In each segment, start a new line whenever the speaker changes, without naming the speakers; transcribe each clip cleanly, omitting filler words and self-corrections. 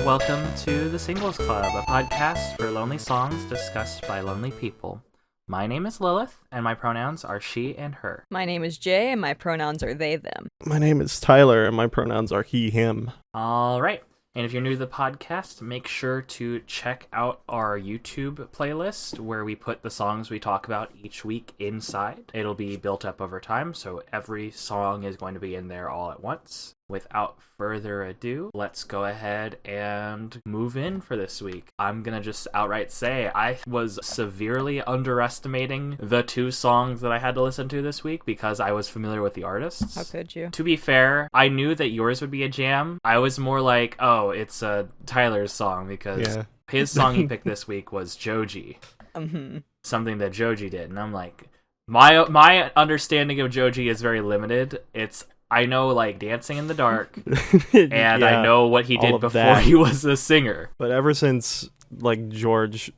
welcome to The Singles Club, a podcast for lonely songs discussed by lonely people. My name is Lilith, and my pronouns are she and her.
My name is Jay, and my pronouns are they, them.
My name is Tyler, and my pronouns are he, him.
All right. And if you're new to the podcast, make sure to check out our YouTube playlist where we put the songs we talk about each week inside. It'll be built up over time, so every song is going to be in there all at once. Without further ado, let's go ahead and move in for this week. I'm gonna just outright say I was severely underestimating the two songs that I had to listen to this week because I was familiar with the artists.
How could you?
To be fair, I knew that yours would be a jam. I was more like, oh, it's Tyler's song because his song he picked this week was Joji. Something that Joji did. And I'm like, my understanding of Joji is very limited. I know, like, Dancing in the Dark, and I know what he did before he was a singer.
But ever since, like, George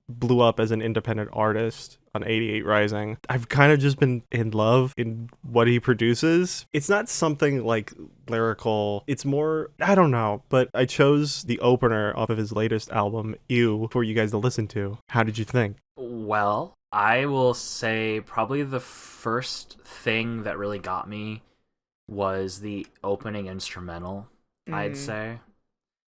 blew up as an independent artist on 88 Rising, I've kind of just been in love in what he produces. It's not something, like, lyrical. It's more, I don't know, but I chose the opener off of his latest album, Ew, for you guys to listen to. How did you think?
Well, I will say probably the first thing that really got me was the opening instrumental, I'd say.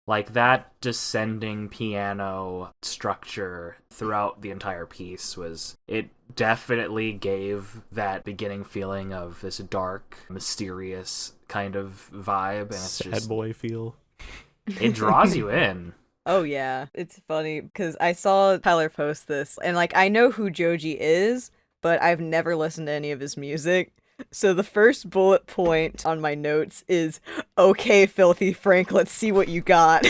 Like, that descending piano structure throughout the entire piece it definitely gave that beginning feeling of this dark, mysterious kind of vibe. And it's
Sad boy feel.
It draws you in.
Oh, yeah. It's funny, because I saw Tyler post this, and, like, I know who Joji is, but I've never listened to any of his music. So the first bullet point on my notes is, okay, Filthy Frank, let's see what you got.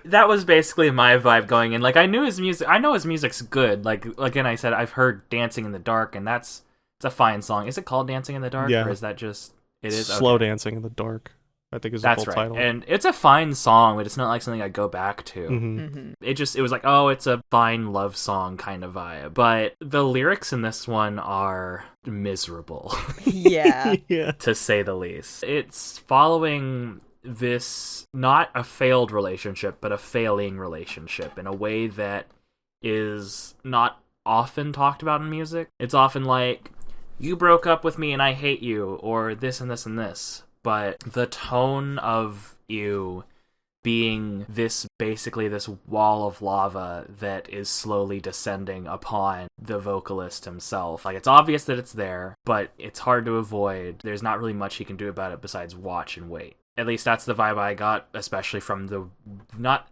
That was basically my vibe going in. Like, I know his music's good. Like, again, I said I've heard Dancing in the Dark, and it's a fine song. Is it called Dancing in the Dark?
Yeah.
Or is that just... It is?
Slow
Okay.
Dancing in the Dark, I think is the
That's
full
right.
title.
And it's a fine song, but it's not like something I go back to. It was like, oh, it's a fine love song kind of vibe. But the lyrics in this one are miserable.
Yeah.
Yeah.
To say the least. It's following this, not a failed relationship, but a failing relationship in a way that is not often talked about in music. It's often like, you broke up with me and I hate you, or this and this and this. But the tone of you being basically this wall of lava that is slowly descending upon the vocalist himself. Like, it's obvious that it's there, but it's hard to avoid. There's not really much he can do about it besides watch and wait. At least that's the vibe I got, especially from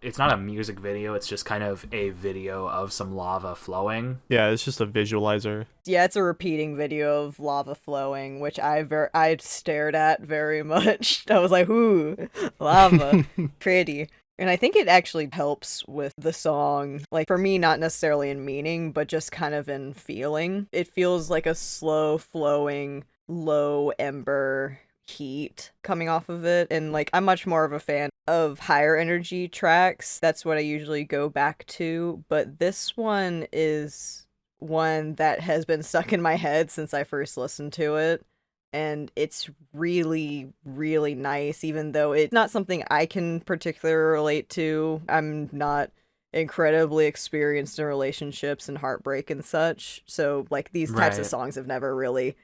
it's not a music video, it's just kind of a video of some lava flowing.
Yeah, it's just a visualizer.
Yeah, it's a repeating video of lava flowing, which I stared at very much. I was like, ooh, lava. Pretty. And I think it actually helps with the song. Like, for me, not necessarily in meaning, but just kind of in feeling. It feels like a slow flowing, low ember heat coming off of it, and like I'm much more of a fan of higher energy tracks. That's what I usually go back to, but this one is one that has been stuck in my head since I first listened to it, and it's really, really nice, even though it's not something I can particularly relate to. I'm not incredibly experienced in relationships and heartbreak and such, so like these types of songs have never really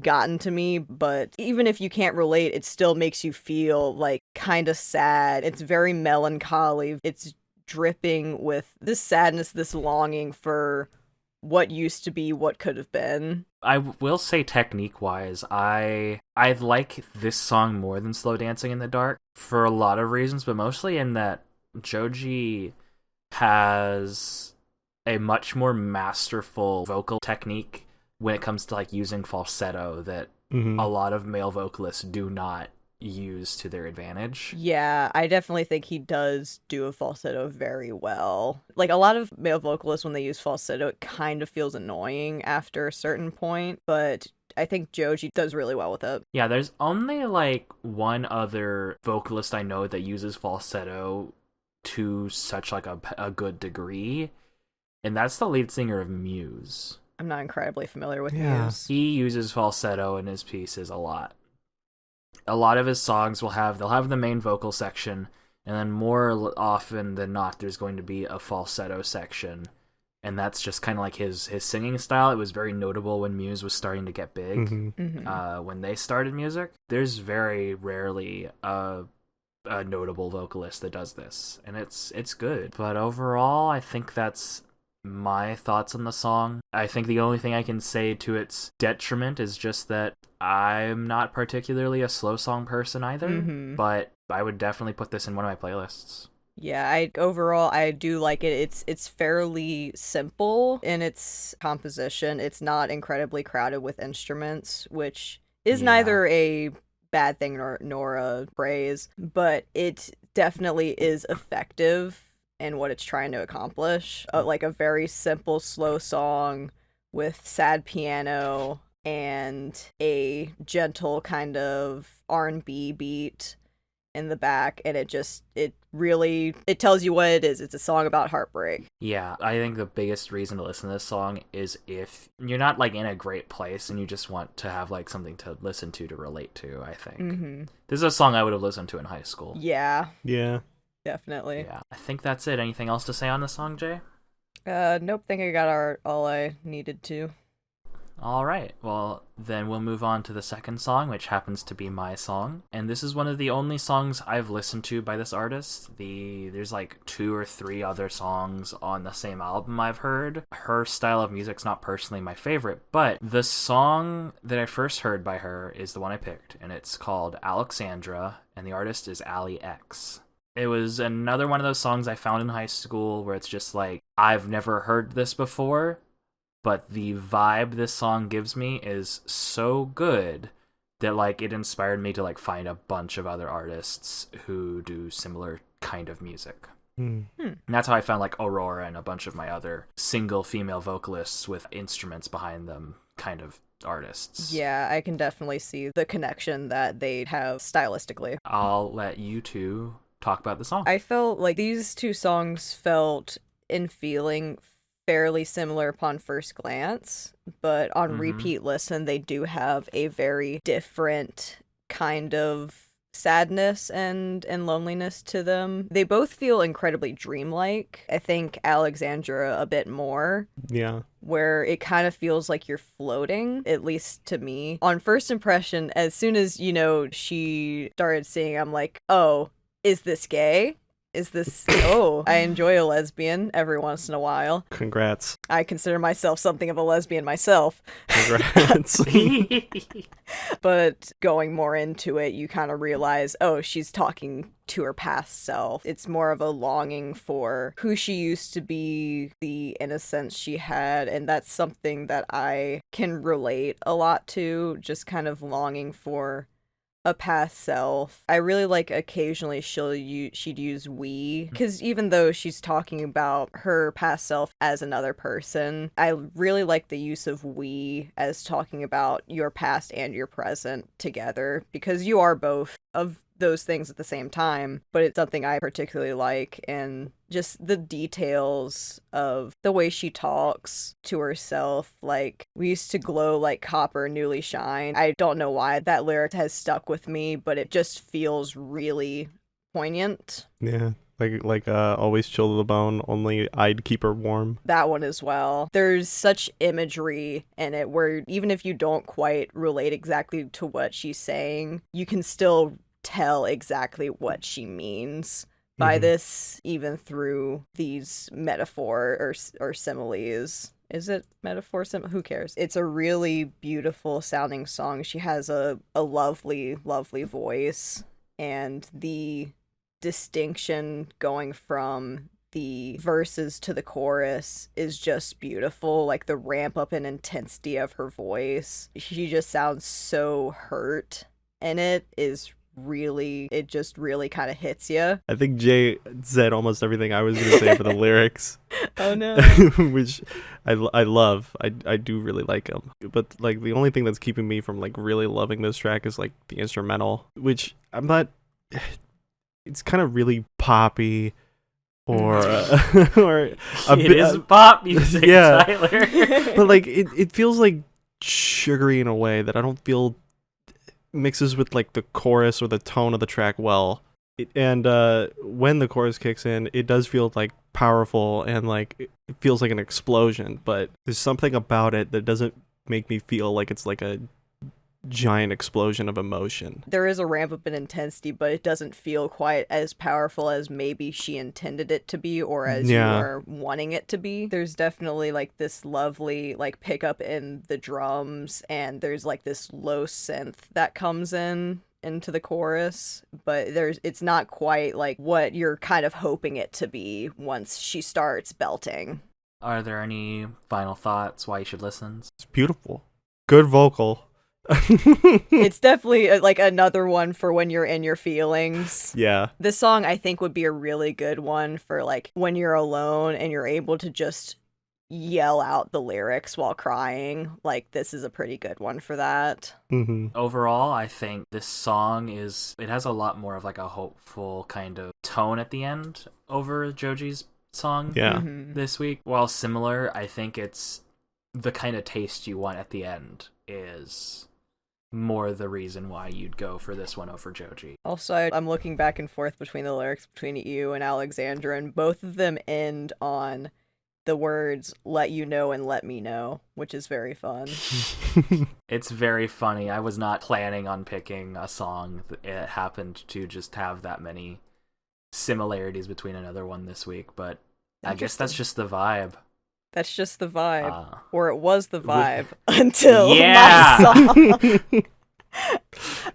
gotten to me, but even if you can't relate, it still makes you feel like kind of sad. It's very melancholy. It's dripping with this sadness, this longing for what used to be, what could have been.
I will say, technique-wise, I like this song more than Slow Dancing in the Dark for a lot of reasons, but mostly in that Joji has a much more masterful vocal technique when it comes to like using falsetto that a lot of male vocalists do not use to their advantage.
Yeah, I definitely think he does do a falsetto very well. Like, a lot of male vocalists, when they use falsetto, it kind of feels annoying after a certain point, but I think Joji does really well with it.
Yeah, there's only like one other vocalist I know that uses falsetto to such like a good degree, and that's the lead singer of Muse.
I'm not incredibly familiar with Muse.
He uses falsetto in his pieces a lot. a lot of his songs they'll have the main vocal section, and then more often than not, there's going to be a falsetto section. And that's just kind of like his singing style. It was very notable when Muse was starting to get big. When they started music, there's very rarely a notable vocalist that does this, and it's good. But overall, I think that's my thoughts on the song. I think the only thing I can say to its detriment is just that I'm not particularly a slow song person either, but I would definitely put this in one of my playlists.
Yeah, overall I do like it. It's fairly simple in its composition. It's not incredibly crowded with instruments, which is neither a bad thing nor a praise, but it definitely is effective in what it's trying to accomplish. Like a very simple, slow song with sad piano and a gentle kind of R&B beat in the back, and it tells you what it is. It's a song about heartbreak.
Yeah, I think the biggest reason to listen to this song is if you're not like in a great place and you just want to have like something to listen to relate to. I think this is a song I would have listened to in high school.
Yeah,
definitely.
Yeah, I think that's it. Anything else to say on the song, Jay?
Nope, think I got all I needed to.
All right, well, then we'll move on to the second song, which happens to be my song. And this is one of the only songs I've listened to by this artist. There's like 2 or 3 other songs on the same album I've heard. Her style of music's not personally my favorite, but the song that I first heard by her is the one I picked, and it's called Alexandra, and the artist is Allie X. It was another one of those songs I found in high school where it's just like, I've never heard this before, but the vibe this song gives me is so good that like it inspired me to like find a bunch of other artists who do similar kind of music. And that's how I found like Aurora and a bunch of my other single female vocalists with instruments behind them kind of artists.
Yeah, I can definitely see the connection that they have stylistically.
I'll let you two talk about the song.
I felt like these 2 songs felt in feeling fairly similar upon first glance, but on repeat listen, they do have a very different kind of sadness and loneliness to them. They both feel incredibly dreamlike. I think Alexandra a bit more.
Yeah.
Where it kind of feels like you're floating, at least to me. On first impression, as soon as, she started singing, I'm like, oh, is this gay? Is this... Oh, I enjoy a lesbian every once in a while.
Congrats.
I consider myself something of a lesbian myself.
Congrats.
But going more into it, you kind of realize, oh, she's talking to her past self. It's more of a longing for who she used to be, the innocence she had, and that's something that I can relate a lot to, just kind of longing for a past self. I really like occasionally she'd use we, because even though she's talking about her past self as another person, I really like the use of we as talking about your past and your present together, because you are both of those things at the same time, but it's something I particularly like, and just the details of the way she talks to herself, like, we used to glow like copper newly shine. I don't know why that lyric has stuck with me, but it just feels really poignant.
Yeah. Like always chill to the bone, only I'd keep her warm.
That one as well. There's such imagery in it where even if you don't quite relate exactly to what she's saying, you can still tell exactly what she means by this, even through these metaphor or similes. Is it metaphor? Who cares? It's a really beautiful sounding song. She has a lovely, lovely voice, and the distinction going from the verses to the chorus is just beautiful. Like the ramp up in intensity of her voice. She just sounds so hurt, and it just really kind of hits you.
I think Jay said almost everything I was going to say for the lyrics.
Oh no.
Which I love. I do really like them. But like the only thing that's keeping me from like really loving this track is like the instrumental, which I'm not... It's kind of really poppy or
it is pop music,
yeah.
Tyler.
But like it feels like sugary in a way that I don't feel mixes with like the chorus or the tone of the track well. And when the chorus kicks in, it does feel like powerful and like it feels like an explosion, but there's something about it that doesn't make me feel like it's like a giant explosion of emotion.
There is a ramp up in intensity, but it doesn't feel quite as powerful as maybe she intended it to be, or as you are wanting it to be. There's definitely like this lovely like pickup in the drums, and there's like this low synth that comes into the chorus, but it's not quite like what you're kind of hoping it to be once she starts belting.
Are there any final thoughts why you should listen?
It's beautiful. Good vocal.
It's definitely like another one for when you're in your feelings.
Yeah.
This song I think would be a really good one for like when you're alone and you're able to just yell out the lyrics while crying. Like, this is a pretty good one for that.
Mm-hmm.
Overall, I think this song it has a lot more of like a hopeful kind of tone at the end over Joji's song this week. While similar, I think it's the kind of taste you want at the end is more the reason why you'd go for this one over Joji.
Also, I'm looking back and forth between the lyrics between you and Alexandra, and both of them end on the words "let you know" and "let me know," which is very fun.
It's very funny. I was not planning on picking a song. It happened to just have that many similarities between another one this week, but I guess that's just the vibe.
That's just the vibe. Or it was the vibe until my song.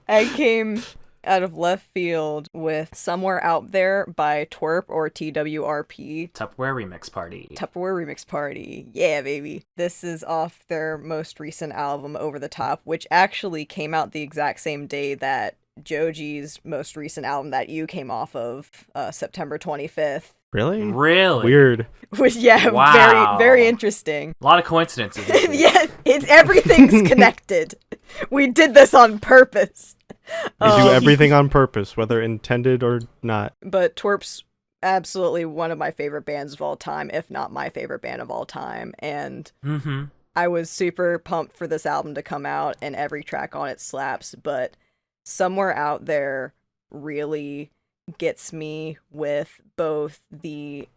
I came out of left field with Somewhere Out There by TWRP or TWRP.
Tupperware Remix Party.
Tupperware Remix Party. Yeah, baby. This is off their most recent album, Over the Top, which actually came out the exact same day that Joji's most recent album that you came off of, September 25th.
Really?
Weird.
Which, yeah,
wow.
Very, very interesting.
A lot of coincidences.
Yeah, everything's connected. We did this on purpose.
We do everything on purpose, whether intended or not.
But TWRP's absolutely one of my favorite bands of all time, if not my favorite band of all time. And I was super pumped for this album to come out, and every track on it slaps. But Somewhere Out There really gets me with both the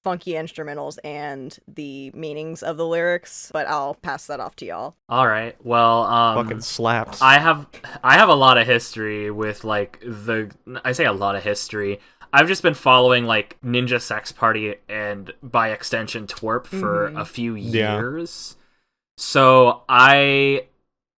funky instrumentals and the meanings of the lyrics, but I'll pass that off to y'all.
All right. Well,
fucking slaps.
I have a lot of history with like I say a lot of history. I've just been following like Ninja Sex Party and by extension TWRP for a few years. So I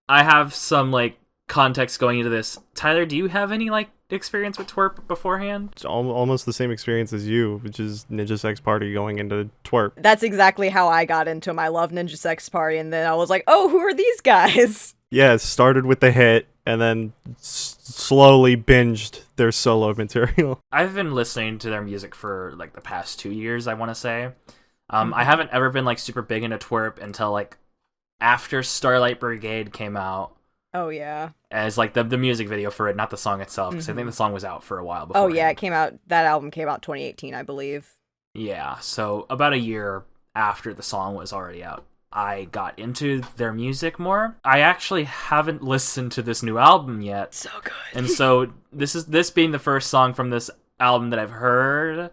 have some like context going into this. Tyler, do you have any like experience with TWRP beforehand?
It's almost the same experience as you, which is Ninja Sex Party going into TWRP.
That's exactly how I got into them. I love Ninja Sex Party, and then I was like, oh, who are these guys?
Yeah, it started with the hit, and then slowly binged their solo material.
I've been listening to their music for like the past 2 years, I want to say. I haven't ever been like super big into TWRP until like after Starlight Brigade came out.
Oh, yeah.
As like the music video for it, not the song itself, because I think the song was out for a while before.
Oh, yeah, that album came out 2018, I believe.
Yeah, so about a year after the song was already out, I got into their music more. I actually haven't listened to this new album yet.
So good.
And so this being the first song from this album that I've heard,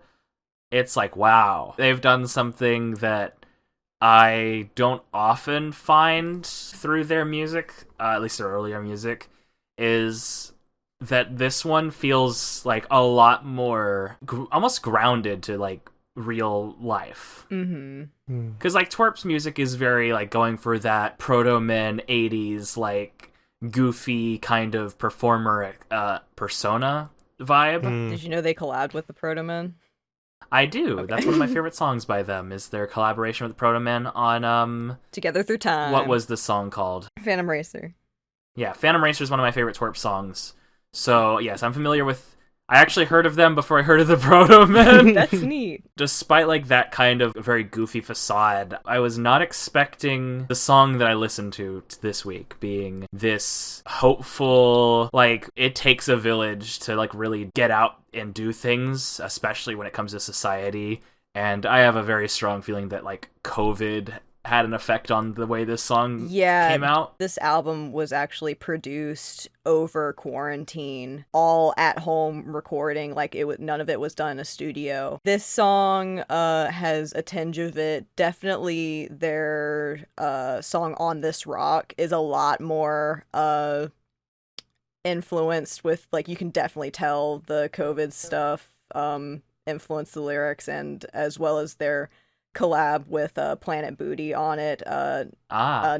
it's like, wow. They've done something that I don't often find through their music, at least their earlier music, is that this one feels like a lot more almost grounded to like real life. Because like TWRP's music is very like going for that proto-men 80s like goofy kind of performer persona vibe.
Did you know they collabed with the Proto-Men?
I do.
Okay.
That's one of my favorite songs by them, is their collaboration with Proto-Men on
Together Through Time.
What was the song called?
Phantom Racer.
Yeah, Phantom Racer is one of my favorite TWRP songs. So, yes, I'm familiar with... I actually heard of them before I heard of the Proto-Men.
That's neat.
Despite, like, that kind of very goofy facade, I was not expecting the song that I listened to this week being this hopeful, like, it takes a village to, like, really get out and do things, especially when it comes to society. And I have a very strong feeling that, like, COVID had an effect on the way this song
Yeah,
came out.
this album was actually produced over quarantine, all at home recording. Like none of it was done in a studio. This song has a tinge of it. Definitely their song On This Rock is a lot more influenced with, like, you can definitely tell the COVID stuff influenced the lyrics, and as well as their collab with Planet Booty on it,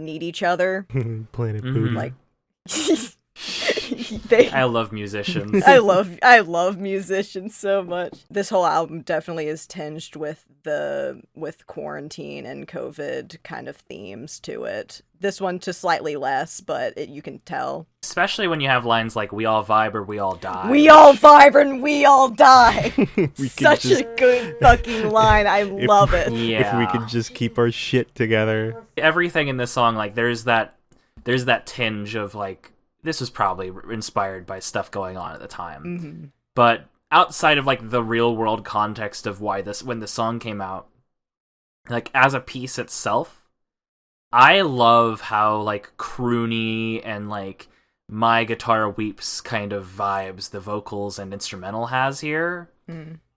Need Each Other.
Planet Booty.
Like,
I love musicians.
I love musicians so much. This whole album definitely is tinged with quarantine and COVID kind of themes to it. This one just slightly less, but you can tell.
Especially when you have lines like "We all vibe or we all die."
We all vibe and we all die. Such a good fucking line. I love it.
Yeah.
If we could just keep our shit together.
Everything in this song, like, there's that tinge of, like, this was probably inspired by stuff going on at the time.
Mm-hmm.
But outside of, like, the real world context of when the song came out, like, as a piece itself, I love how, like, croony and, like, My Guitar Weeps kind of vibes the vocals and instrumental has here.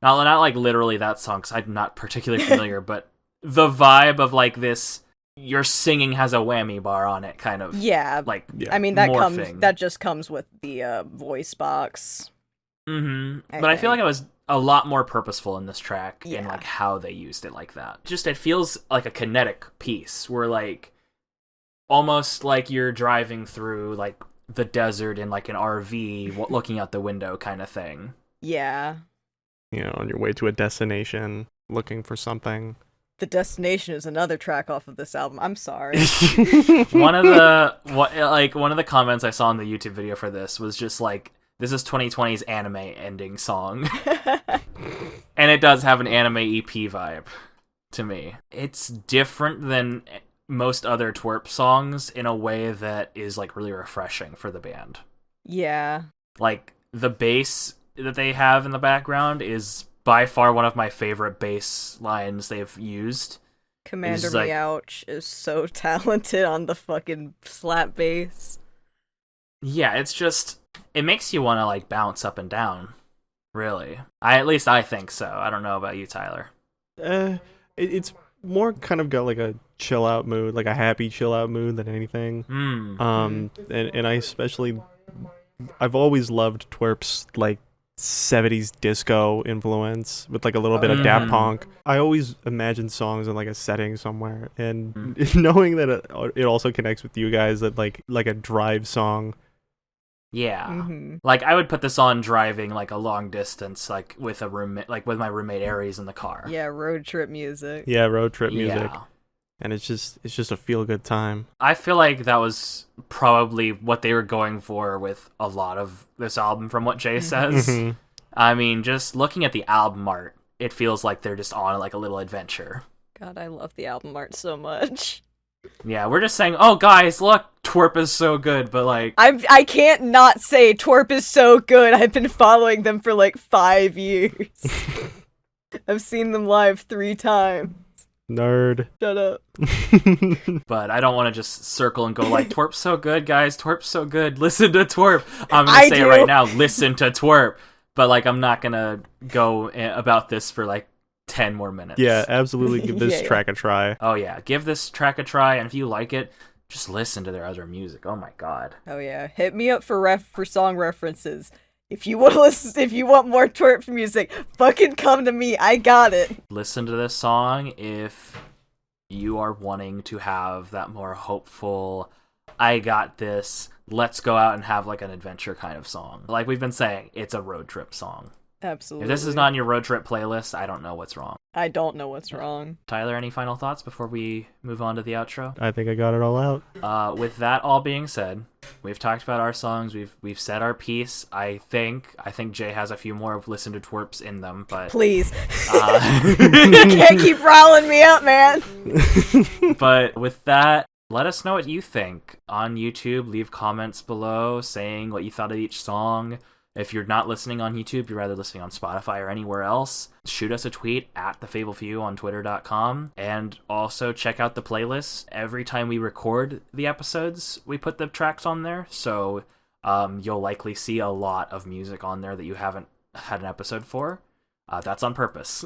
Not like literally that song, because I'm not particularly familiar, but the vibe of, like, this, your singing has a whammy bar on it, kind of.
Yeah.
Like,
I mean, that
morphing.
just comes with the voice box.
Mm-hmm. But I feel like it was a lot more purposeful in this track,
Yeah.
and, like, how they used it like that. Just, it feels like a kinetic piece where, like, almost like you're driving through, like, the desert in, like, an RV looking out the window kind of thing.
Yeah.
You know, on your way to a destination, looking for something.
The Destination is another track off of this album. I'm sorry.
One of the comments I saw in the YouTube video for this was just like, this is 2020's anime ending song. And it does have an anime EP vibe to me. It's different than most other TWRP songs in a way that is, like, really refreshing for the band.
Yeah.
Like, the bass that they have in the background is by far one of my favorite bass lines they've used.
Commander
like,
Meowch is so talented on the fucking slap bass.
Yeah, it's just, it makes you want to, like, bounce up and down, really. At least I think so. I don't know about you, Tyler.
It's more kind of got, like, a chill out mood, like a happy chill out mood than anything. And I especially, I've always loved TWRP's, like, 70s disco influence with, like, a little bit of Daft Punk. I always imagine songs in, like, a setting somewhere, and knowing that it also connects with you guys, that like a drive song.
Yeah. Like, I would put this on driving, like, a long distance, like, with a roommate, like, with my roommate Aries in the car.
Yeah, road trip music.
Yeah, road trip music.
Yeah.
And it's just a feel good time.
I feel like that was probably what they were going for with a lot of this album, from what Jay says. I mean, just looking at the album art, it feels like they're just on, like, a little adventure.
God, I love the album art so much.
Yeah, we're just saying, oh, guys, look, TWRP is so good, but, like...
I can't not say TWRP is so good. I've been following them for, like, 5 years. I've seen them live 3 times.
Nerd.
Shut up.
But I don't want to just circle and go like, TWRP's so good, guys. TWRP's so good. Listen to TWRP. I'm going to say it right now. Listen to TWRP. But, like, I'm not going to go about this for, like, 10 more minutes.
Yeah, absolutely give this track a try.
Oh, yeah. Give this track a try. And if you like it, just listen to their other music. Oh, my God.
Oh, yeah. Hit me up for song references. If you want to listen, if you want more TWRP music, fucking come to me. I got it.
Listen to this song if you are wanting to have that more hopeful, I got this, let's go out and have, like, an adventure kind of song. Like we've been saying, it's a road trip song.
Absolutely.
If this is not on your road trip playlist, I don't know what's wrong.
I don't know what's wrong.
Tyler, any final thoughts before we move on to the outro?
I think I got it all out.
With that all being said, we've talked about our songs. We've said our piece. I think Jay has a few more of Listen to TWRPs in them, but
please, you can't keep riling me up, man.
But with that, let us know what you think on YouTube. Leave comments below saying what you thought of each song. If you're not listening on YouTube, you're rather listening on Spotify or anywhere else, shoot us a tweet at TheFableFew on Twitter.com. And also check out the playlist. Every time we record the episodes, we put the tracks on there. So you'll likely see a lot of music on there that you haven't had an episode for. That's on purpose.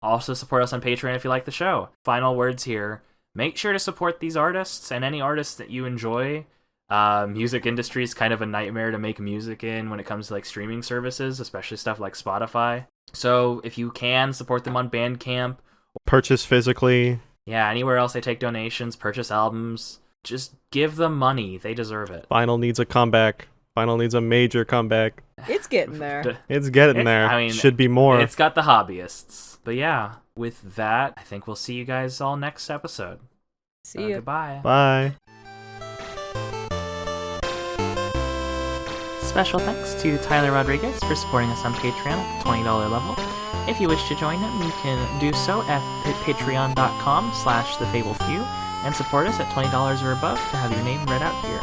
Also support us on Patreon if you like the show. Final words here. Make sure to support these artists and any artists that you enjoy. Music industry is kind of a nightmare to make music in when it comes to like streaming services, especially stuff like Spotify. So if you can, support them on Bandcamp.
Purchase physically.
Yeah, anywhere else they take donations, purchase albums. Just give them money. They deserve it.
Vinyl needs a comeback. Vinyl needs a major comeback.
It's getting there.
It's getting there. I mean, should be more.
It's got the hobbyists. But yeah, with that, I think we'll see you guys all next episode.
See you.
Goodbye.
Bye.
Special thanks to Tyler Rodriguez for supporting us on Patreon at the $20 level. If you wish to join him, you can do so at patreon.com/TheFableFew and support us at $20 or above to have your name read out here.